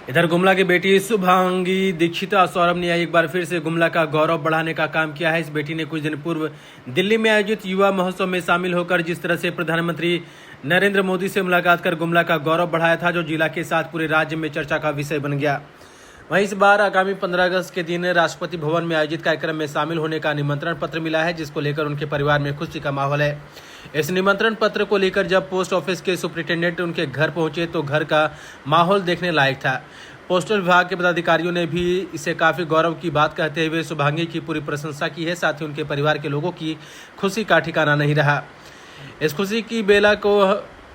इधर गुमला की बेटी शुभांगी दीक्षिता सौरभ ने एक बार फिर से गुमला का गौरव बढ़ाने का काम किया है। इस बेटी ने कुछ दिन पूर्व दिल्ली में आयोजित युवा महोत्सव में शामिल होकर जिस तरह से प्रधानमंत्री नरेंद्र मोदी से मुलाकात कर गुमला का गौरव बढ़ाया था, जो जिला के साथ पूरे राज्य में चर्चा का विषय बन गया। वहीं इस बार आगामी 15 अगस्त के दिन राष्ट्रपति भवन में आयोजित कार्यक्रम में शामिल होने का निमंत्रण पत्र मिला है, जिसको लेकर उनके परिवार में खुशी का माहौल है। इस निमंत्रण पत्र को लेकर जब पोस्ट ऑफिस के सुपरिटेंडेंट उनके घर पहुंचे तो घर का माहौल देखने लायक था। पोस्टल विभाग के पदाधिकारियों ने भी इसे काफी गौरव की बात कहते हुए शुभांगी की पूरी प्रशंसा की है। साथ ही उनके परिवार के लोगों की खुशी का ठिकाना नहीं रहा। इस खुशी की बेला को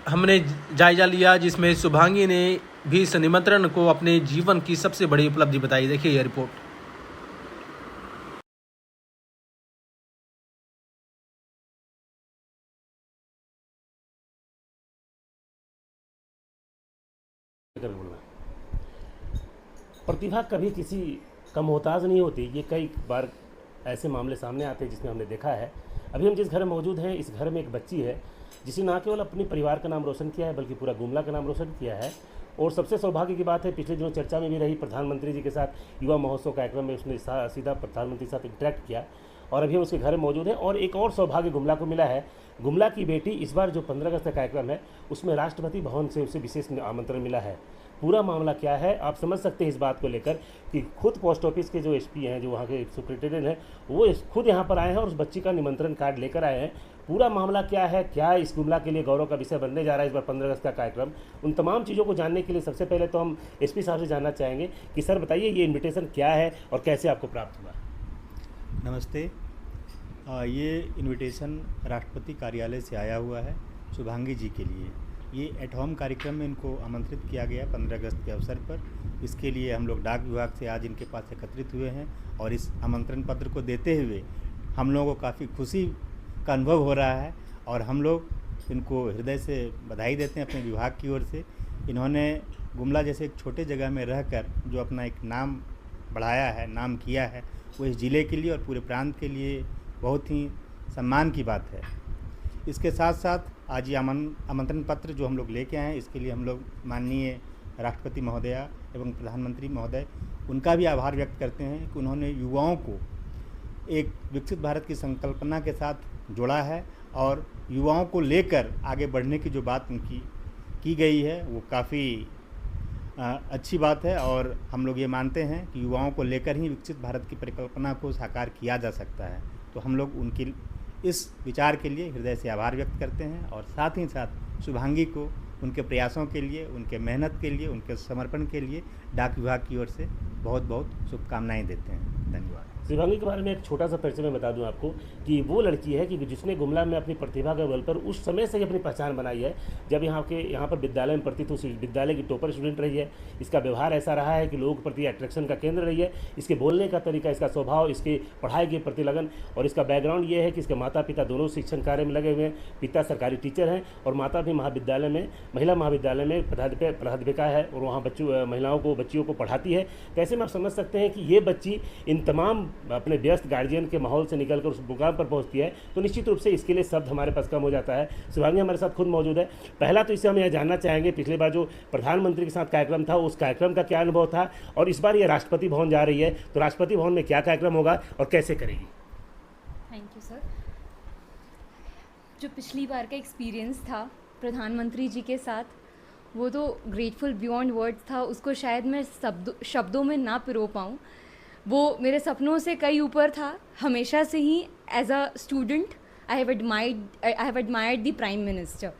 हमने जायजा लिया, जिसमें शुभांगी ने भी इस निमंत्रण को अपने जीवन की सबसे बड़ी उपलब्धि बताई। देखिए यह रिपोर्ट। प्रतिभा कभी किसी का मोहताज नहीं होती। ये कई बार ऐसे मामले सामने आते हैं जिसमें हमने देखा है। अभी हम जिस घर में मौजूद हैं, इस घर में एक बच्ची है जिसने न केवल अपने परिवार का नाम रोशन किया है बल्कि पूरा गुमला का नाम रोशन किया है। और सबसे सौभाग्य की बात है, पिछले दिनों चर्चा में भी रही, प्रधानमंत्री जी के साथ युवा महोत्सव कार्यक्रम में उसने सीधा प्रधानमंत्री के साथ इंटरेक्ट किया और अभी हम उसके घर में मौजूद हैं। और एक और सौभाग्य गुमला को मिला है। गुमला की बेटी इस बार जो 15 अगस्त का कार्यक्रम है उसमें राष्ट्रपति भवन से उसे विशेष आमंत्रण मिला है। पूरा मामला क्या है आप समझ सकते हैं इस बात को लेकर कि खुद पोस्ट ऑफिस के जो एसपी हैं, जो वहाँ के सुपरिटेंडेंट हैं, वो खुद यहाँ पर आए हैं और उस बच्ची का निमंत्रण कार्ड लेकर आए हैं। पूरा मामला क्या है, क्या इस गुमला के लिए गौरव का विषय बनने जा रहा है इस बार 15 अगस्त का कार्यक्रम, उन तमाम चीज़ों को जानने के लिए सबसे पहले तो हम एसपी साहब से जानना चाहेंगे कि सर बताइए ये इन्विटेशन क्या है और कैसे आपको प्राप्त हुआ। नमस्ते। ये इनविटेशन राष्ट्रपति कार्यालय से आया हुआ है शुभांगी जी के लिए। ये एट होम कार्यक्रम में इनको आमंत्रित किया गया 15 अगस्त के अवसर पर। इसके लिए हम लोग डाक विभाग से आज इनके पास एकत्रित हुए हैं और इस आमंत्रण पत्र को देते हुए हम लोगों को काफ़ी खुशी का अनुभव हो रहा है और हम लोग इनको हृदय से बधाई देते हैं अपने विभाग की ओर से। इन्होंने गुमला जैसे एक छोटे जगह में रहकर जो अपना एक नाम बढ़ाया है, नाम किया है, वो इस ज़िले के लिए और पूरे प्रांत के लिए बहुत ही सम्मान की बात है। इसके साथ साथ आज ये आमंत्रण पत्र जो हम लोग लेके आए हैं, इसके लिए हम लोग माननीय राष्ट्रपति महोदया एवं प्रधानमंत्री महोदय उनका भी आभार व्यक्त करते हैं कि उन्होंने युवाओं को एक विकसित भारत की संकल्पना के साथ जोड़ा है और युवाओं को लेकर आगे बढ़ने की जो बात उनकी की गई है वो काफ़ी अच्छी बात है। और हम लोग ये मानते हैं कि युवाओं को लेकर ही विकसित भारत की परिकल्पना को साकार किया जा सकता है। तो हम लोग उनकी इस विचार के लिए हृदय से आभार व्यक्त करते हैं और साथ ही साथ शुभांगी को उनके प्रयासों के लिए, उनके मेहनत के लिए, उनके समर्पण के लिए डाक विभाग की ओर से बहुत बहुत शुभकामनाएं देते हैं। धन्यवाद। शुभांगी के बारे में एक छोटा सा परिचय मैं बता दूं आपको कि वो लड़की है कि जिसने गुमला में अपनी प्रतिभा के बल पर उस समय से ही अपनी पहचान बनाई है। जब यहाँ पर विद्यालय में पढ़ती तो विद्यालय की टॉपर स्टूडेंट रही है। इसका व्यवहार ऐसा रहा है कि लोगों के प्रति अट्रैक्शन का केंद्र रही है। इसके बोलने का तरीका, इसका स्वभाव, इसकी पढ़ाई के प्रति लगन और इसका बैकग्राउंड ये है कि इसके माता पिता दोनों शिक्षण कार्य में लगे हुए हैं। पिता सरकारी टीचर हैं और माता भी महाविद्यालय में, महिला महाविद्यालय में प्राध्यापिका है और वहाँ बच्चियों को पढ़ाती है। तो ऐसे में आप समझ सकते हैं कि ये बच्ची इन तमाम अपने व्यस्त गार्जियन के माहौल से निकलकर उस मुकाम पर पहुंचती है, तो निश्चित रूप से इसके लिए शब्द हमारे पास कम हो जाता है। शुभांगी हमारे साथ खुद मौजूद है। पहला तो इससे हम यह जानना चाहेंगे, पिछले बार जो प्रधानमंत्री के साथ कार्यक्रम था उस कार्यक्रम का क्या अनुभव था और इस बार ये राष्ट्रपति भवन जा रही है, तो राष्ट्रपति भवन में क्या कार्यक्रम होगा और कैसे करेगी। Thank you sir. जो पिछली बार का एक्सपीरियंस था प्रधानमंत्री जी के साथ, वो तो ग्रेटफुल बियॉन्ड वर्ड्स था। उसको शायद मैं शब्दों में ना पिरो पाऊँ। वो मेरे सपनों से कई ऊपर था। हमेशा से ही as a student I have admired the prime minister.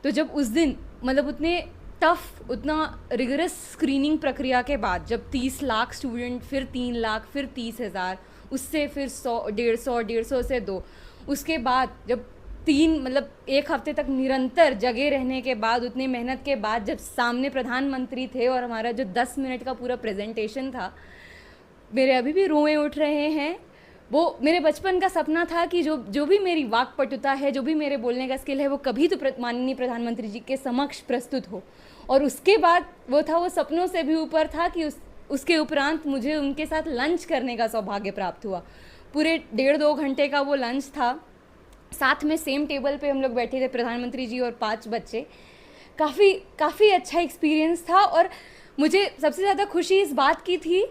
तो जब उस दिन मतलब उतने टफ, उतना रिगरस स्क्रीनिंग प्रक्रिया के बाद जब 30 लाख स्टूडेंट, फिर 3 लाख, फिर 30,000, उससे फिर 100, 150 से 2, उसके बाद जब 1 हफ्ते तक निरंतर जगे रहने के बाद, उतनी मेहनत के बाद जब सामने प्रधानमंत्री थे और हमारा जो 10 मिनट का पूरा प्रेजेंटेशन था, मेरे अभी भी रोए उठ रहे हैं। वो मेरे बचपन का सपना था कि जो भी मेरी वाक्पटुता है, जो भी मेरे बोलने का स्किल है, वो कभी तो माननीय प्रधानमंत्री जी के समक्ष प्रस्तुत हो। और उसके बाद वो सपनों से भी ऊपर था कि उसके उपरांत मुझे उनके साथ लंच करने का सौभाग्य प्राप्त हुआ। पूरे 1.5-2 घंटे का वो लंच था। साथ में सेम टेबल पे हम लोग बैठे थे, प्रधानमंत्री जी और 5 बच्चे। काफ़ी अच्छा एक्सपीरियंस था। और मुझे सबसे ज़्यादा खुशी इस बात की थी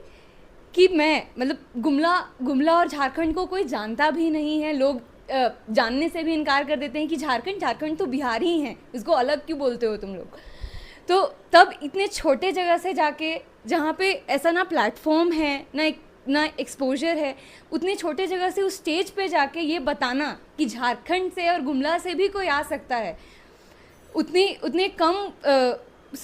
कि मैं मतलब गुमला और झारखंड को कोई जानता भी नहीं है। लोग जानने से भी इनकार कर देते हैं कि झारखंड तो बिहार ही हैं, इसको अलग क्यों बोलते हो तुम लोग। तो तब इतने छोटे जगह से जाके, जहाँ पे ऐसा ना प्लेटफॉर्म है ना एक्सपोजर है, उतने छोटे जगह से उस स्टेज पे जाके ये बताना कि झारखंड से और गुमला से भी कोई आ सकता है, उतने कम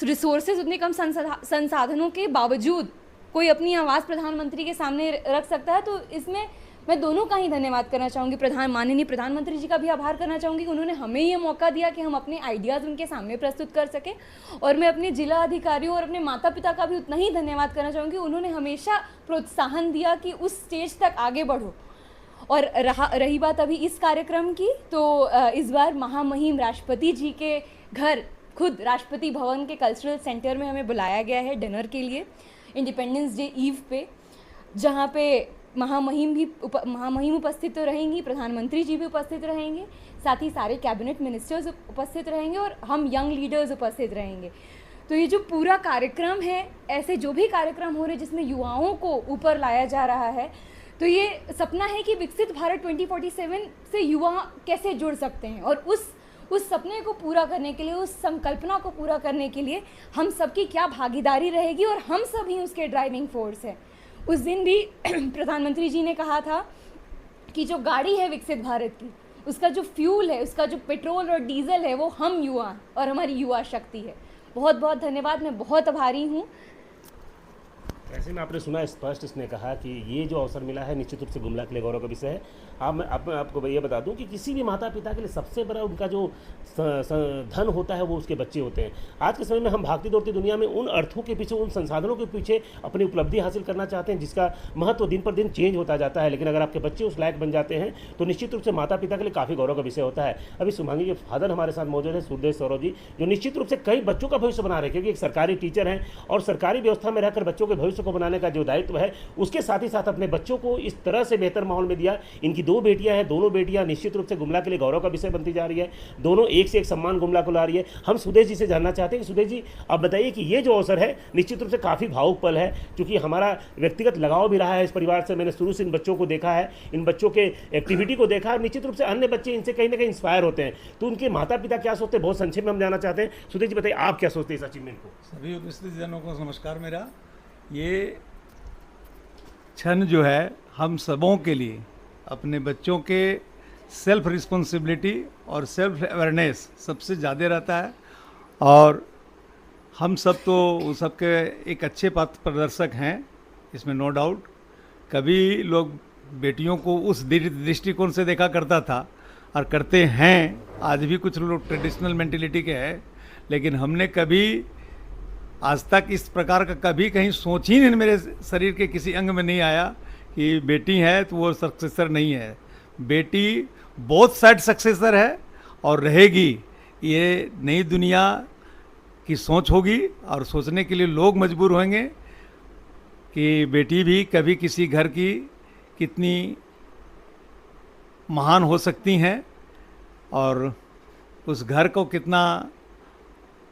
रिसोर्सेज, उतने कम संसाधनों के बावजूद कोई अपनी आवाज़ प्रधानमंत्री के सामने रख सकता है। तो इसमें मैं दोनों का ही धन्यवाद करना चाहूँगी। माननीय प्रधानमंत्री जी का भी आभार करना चाहूँगी कि उन्होंने हमें ये मौका दिया कि हम अपने आइडियाज़ उनके सामने प्रस्तुत कर सकें। और मैं अपने जिला अधिकारियों और अपने माता पिता का भी उतना ही धन्यवाद करना चाहूँगी। उन्होंने हमेशा प्रोत्साहन दिया कि उस स्टेज तक आगे बढ़ो। और रही बात अभी इस कार्यक्रम की, तो इस बार महामहिम राष्ट्रपति जी के घर, खुद राष्ट्रपति भवन के कल्चरल सेंटर में हमें बुलाया गया है डिनर के लिए, इंडिपेंडेंस डे ईव पे, जहाँ पे महामहिम उपस्थित तो रहेंगी, प्रधानमंत्री जी भी उपस्थित रहेंगे, साथ ही सारे कैबिनेट मिनिस्टर्स उपस्थित रहेंगे और हम यंग लीडर्स उपस्थित रहेंगे। तो ये जो पूरा कार्यक्रम है, ऐसे जो भी कार्यक्रम हो रहे हैं जिसमें युवाओं को ऊपर लाया जा रहा है, तो ये सपना है कि विकसित भारत 2047 से युवा कैसे जुड़ सकते हैं, और उस सपने को पूरा करने के लिए, उस संकल्पना को पूरा करने के लिए हम सबकी क्या भागीदारी रहेगी, और हम सब ही उसके ड्राइविंग फोर्स है। उस दिन भी प्रधानमंत्री जी ने कहा था कि जो गाड़ी है विकसित भारत की, उसका जो फ्यूल है, उसका जो पेट्रोल और डीजल है, वो हम युवा और हमारी युवा शक्ति है। बहुत बहुत धन्यवाद, मैं बहुत आभारी हूँ। ऐसे में आपने सुना स्पष्ट इसने कहा कि ये जो अवसर मिला है निश्चित रूप से गुमला के लिए गौरव का विषय है। मैं आपको ये बता दूं कि किसी भी माता पिता के लिए सबसे बड़ा उनका जो धन होता है वो उसके बच्चे होते हैं। आज के समय में हम भागती दौड़ती दुनिया में उन अर्थों के पीछे, उन संसाधनों के पीछे अपनी उपलब्धि हासिल करना चाहते हैं जिसका महत्व दिन पर दिन चेंज होता जाता है, लेकिन अगर आपके बच्चे उस लायक बन जाते हैं तो निश्चित रूप से माता पिता के लिए काफ़ी गौरव का विषय होता है। अभी शुभांगी के फादर हमारे साथ मौजूद है, सूर्यदेव सौरव जी, जो निश्चित रूप से कई बच्चों का भविष्य बना रहे हैं, क्योंकि एक सरकारी टीचर हैं और सरकारी व्यवस्था में रहकर बच्चों के भविष्य को बनाने का जो दायित्व है, उसके साथ ही साथ अपने बच्चों को इस तरह से बेहतर माहौल में दिया। इनकी 2 बेटियां हैं, दोनों बेटियां निश्चित रूप से गुमला के लिए गौरव का विषय बनती जा रही है। दोनों एक से एक सम्मान गुमला को ला रही है। हम सुदेश जी से जानना चाहते हैं कि सुदेश जी, आप बताइए कि ये जो अवसर है निश्चित रूप से काफ़ी भावुक पल है, क्योंकि हमारा व्यक्तिगत लगाव भी रहा है इस परिवार से। मैंने शुरू से इन बच्चों को देखा है, इन बच्चों के एक्टिविटी को देखा है। निश्चित रूप से अन्य बच्चे इनसे कहीं ना कहीं इंस्पायर होते हैं, तो उनके माता पिता क्या सोचते हैं, बहुत संक्षेप में हम जानना चाहते हैं। सुदेश जी बताइए, आप क्या सोचते हैं इस अचीवमेंट को? सभी उपस्थित जनों को नमस्कार। मेरा ये क्षण जो है हम सबों के लिए, अपने बच्चों के सेल्फ रिस्पॉन्सिबिलिटी और सेल्फ अवेयरनेस सबसे ज़्यादा रहता है, और हम सब तो सबके एक अच्छे पथ प्रदर्शक हैं, इसमें नो डाउट। कभी लोग बेटियों को उस दृष्टिकोण से देखा करता था और करते हैं, आज भी कुछ लोग ट्रेडिशनल मेंटेलिटी के हैं, लेकिन हमने कभी आज तक इस प्रकार का कभी कहीं सोच ही नहीं, मेरे शरीर के किसी अंग में नहीं आया कि बेटी है तो वो सक्सेसर नहीं है। बेटी बोथ साइड सक्सेसर है और रहेगी। ये नई दुनिया की सोच होगी और सोचने के लिए लोग मजबूर होंगे कि बेटी भी कभी किसी घर की कितनी महान हो सकती हैं और उस घर को कितना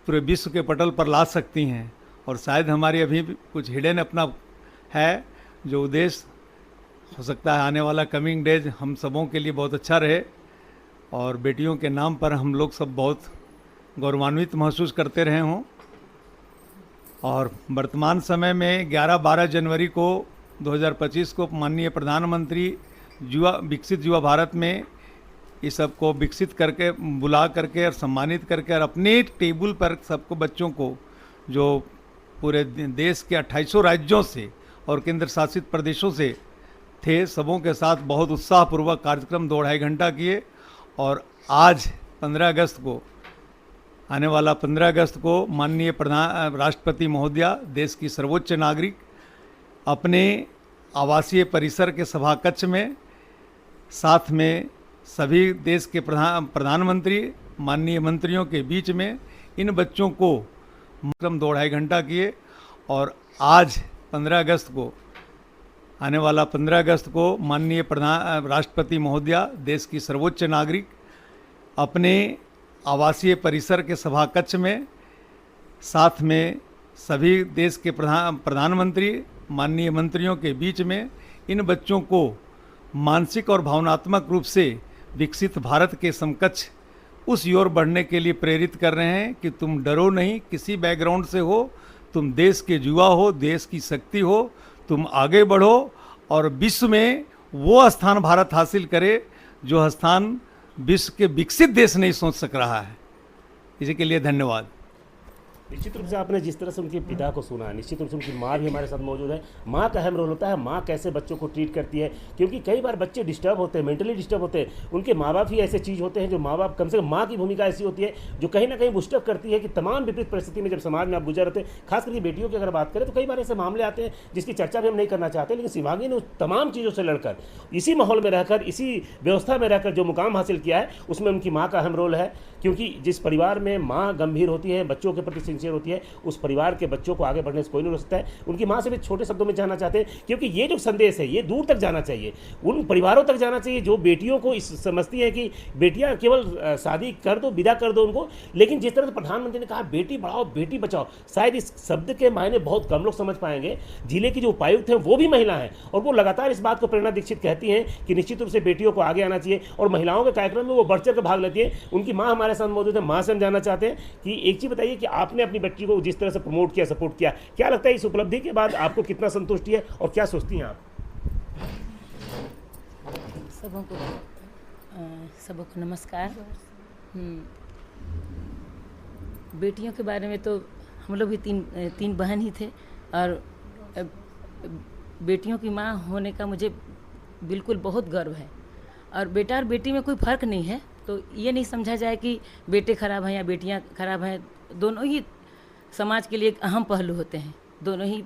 पूरे विश्व के पटल पर ला सकती हैं। और शायद हमारी अभी भी कुछ हिडन अपना है जो उद्देश्य हो सकता है आने वाला कमिंग डेज हम सबों के लिए बहुत अच्छा रहे, और बेटियों के नाम पर हम लोग सब बहुत गौरवान्वित महसूस करते रहे हों। और वर्तमान समय में 11-12 जनवरी को 2025 को माननीय प्रधानमंत्री विकसित युवा भारत में इस सब को विकसित करके, बुला करके और सम्मानित करके, और अपने टेबल पर सबको बच्चों को जो पूरे देश के 2800 राज्यों से और केंद्र शासित प्रदेशों से थे, सबों के साथ बहुत उत्साहपूर्वक कार्यक्रम 2-2.5 घंटा किए। और आज 15 अगस्त को, आने वाला 15 अगस्त को माननीय राष्ट्रपति महोदया, देश की सर्वोच्च नागरिक, अपने आवासीय परिसर के सभा कक्ष में साथ में सभी देश के प्रधानमंत्री, माननीय मंत्रियों के बीच में इन बच्चों को कार्यक्रम 2-2.5 घंटा किए। और आज 15 अगस्त को, आने वाला 15 अगस्त को माननीय राष्ट्रपति महोदया, देश की सर्वोच्च नागरिक, अपने आवासीय परिसर के सभा कक्ष में साथ में सभी देश के प्रधानमंत्री माननीय मंत्रियों के बीच में इन बच्चों को मानसिक और भावनात्मक रूप से विकसित भारत के समकक्ष उस ओर बढ़ने के लिए प्रेरित कर रहे हैं कि तुम डरो नहीं, किसी बैकग्राउंड से हो, तुम देश के युवा हो, देश की शक्ति हो, तुम आगे बढ़ो और विश्व में वो स्थान भारत हासिल करे जो स्थान विश्व के विकसित देश नहीं सोच सक रहा है। इसी के लिए धन्यवाद। निश्चित रूप से आपने जिस तरह से उनके पिता को सुना, निश्चित रूप से उनकी माँ भी हमारे साथ मौजूद है। माँ का अहम रोल होता है, माँ कैसे बच्चों को ट्रीट करती है, क्योंकि कई बार बच्चे डिस्टर्ब होते हैं, मेंटली डिस्टर्ब होते हैं। उनके माँ बाप ही ऐसे चीज़ होते हैं जो माँ बाप, कम से कम माँ की भूमिका ऐसी होती है जो कहीं ना कहीं बुस्टअप करती है कि तमाम विपरीत परिस्थिति में जब समाज में आप गुजर रहे थे, खास करके बेटियों की अगर बात करें तो कई बार ऐसे मामले आते हैं जिसकी चर्चा भी हम नहीं करना चाहते, लेकिन शिवांगी ने उस तमाम चीज़ों से लड़कर, इसी माहौल में रहकर, इसी व्यवस्था में रहकर जो मुकाम हासिल किया है, उसमें उनकी माँ का अहम रोल है। क्योंकि जिस परिवार में माँ गंभीर होती है, बच्चों के प्रति सिंसियर होती है, उस परिवार के बच्चों को आगे बढ़ने से कोई नहीं रोक सकता है। उनकी माँ से भी छोटे शब्दों में जानना चाहते हैं, क्योंकि ये जो संदेश है ये दूर तक जाना चाहिए, उन परिवारों तक जाना चाहिए जो बेटियों को इस समझती है कि बेटियां केवल शादी कर दो, विदा कर दो उनको। लेकिन जिस तरह से प्रधानमंत्री ने कहा बेटी पढ़ाओ बेटी बचाओ, शायद इस शब्द के मायने बहुत कम लोग समझ पाएंगे। जिले की जो उपायुक्त हैं वो भी महिला हैं और वो लगातार इस बात को प्रेरणा दीक्षित कहती हैं कि निश्चित रूप से बेटियों को आगे आना चाहिए और महिलाओं के कार्यक्रम में वो बढ़ चढ़ कर भाग लेती है। उनकी माँ हमारे साथ मौजूद है। माँ से हम जानना चाहते हैं कि एक चीज़ बताइए कि आपने अपनी बेटी को जिस तरह से प्रमोट किया, सपोर्ट किया, क्या लगता है इस उपलब्धि के बाद आपको कितना संतुष्टि है और क्या सोचती हैं आप? सबको नमस्कार। बेटियों के बारे में तो हम लोग भी तीन बहन ही थे और बेटियों की माँ होने का मुझे बिल्कुल बहुत गर्व है। और बेटा और बेटी में कोई फ़र्क नहीं है, तो ये नहीं समझा जाए कि बेटे खराब हैं या बेटियां खराब हैं। दोनों ही समाज के लिए एक अहम पहलू होते हैं, दोनों ही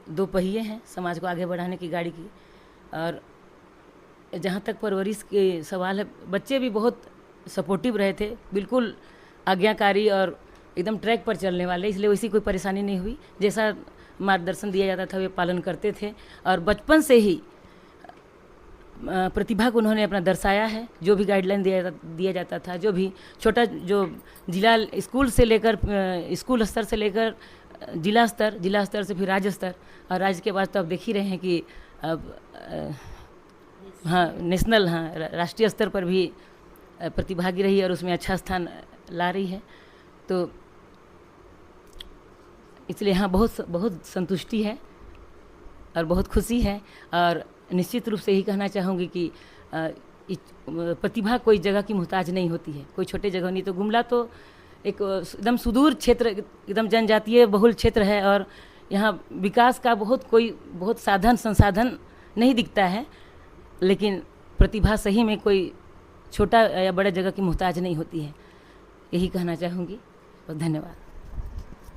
दो पहिए हैं समाज को आगे बढ़ाने की गाड़ी की। और जहाँ तक परवरिश के सवाल है, बच्चे भी बहुत सपोर्टिव रहे थे, बिल्कुल आज्ञाकारी और एकदम ट्रैक पर चलने वाले, इसलिए वैसी कोई परेशानी नहीं हुई। जैसा मार्गदर्शन दिया जाता था वे पालन करते थे और बचपन से ही प्रतिभा को उन्होंने अपना दर्शाया है। जो भी गाइडलाइन दिया जाता था, जो भी छोटा जो जिला स्कूल से लेकर स्कूल स्तर से लेकर जिला स्तर से फिर राज्य स्तर, और राज्य के बाद तो अब देख ही रहे हैं कि अब नेशनल राष्ट्रीय स्तर पर भी प्रतिभागी रही और उसमें अच्छा स्थान ला रही है। तो इसलिए बहुत संतुष्टि है और बहुत खुशी है। और निश्चित रूप से यही कहना चाहूँगी कि प्रतिभा कोई जगह की मोहताज नहीं होती है, कोई छोटे जगह नहीं। तो गुमला तो एक एकदम सुदूर क्षेत्र, एकदम जनजातीय बहुल क्षेत्र है और यहाँ विकास का बहुत साधन संसाधन नहीं दिखता है, लेकिन प्रतिभा सही में कोई छोटा या बड़ा जगह की मोहताज नहीं होती है। यही कहना चाहूँगी और धन्यवाद।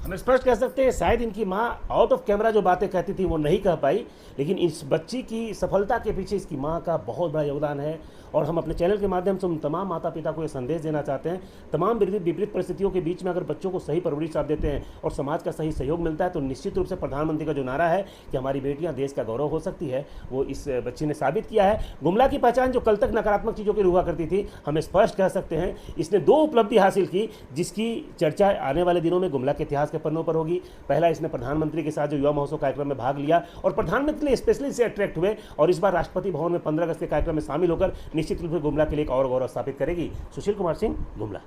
हम स्पष्ट कह सकते हैं शायद इनकी माँ आउट ऑफ कैमरा जो बातें कहती थी वो नहीं कह पाई, लेकिन इस बच्ची की सफलता के पीछे इसकी माँ का बहुत बड़ा योगदान है। और हम अपने चैनल के माध्यम से उन तमाम माता पिता को ये संदेश देना चाहते हैं, तमाम विपरीत परिस्थितियों के बीच में अगर बच्चों को सही परवरिश आप देते हैं और समाज का सही सहयोग मिलता है तो निश्चित रूप से प्रधानमंत्री का जो नारा है कि हमारी बेटियां देश का गौरव हो सकती है, वो इस बच्ची ने साबित किया है। गुमला की पहचान जो कल तक नकारात्मक चीज़ों की हुआ करती थी, हम स्पष्ट कह सकते हैं इसने 2 उपलब्धि हासिल की जिसकी चर्चा आने वाले दिनों में गुमला के इतिहास के पन्नों पर होगी। पहला, इसने प्रधानमंत्री के साथ जो युवा महोत्सव कार्यक्रम में भाग लिया और प्रधानमंत्री स्पेशली से अट्रैक्ट हुए और इस बार राष्ट्रपति भवन में 15 अगस्त के कार्यक्रम में शामिल होकर निश्चित रूप से गुमला के लिए एक और गौरव स्थापित करेगी। सुशील कुमार सिंह, गुमला।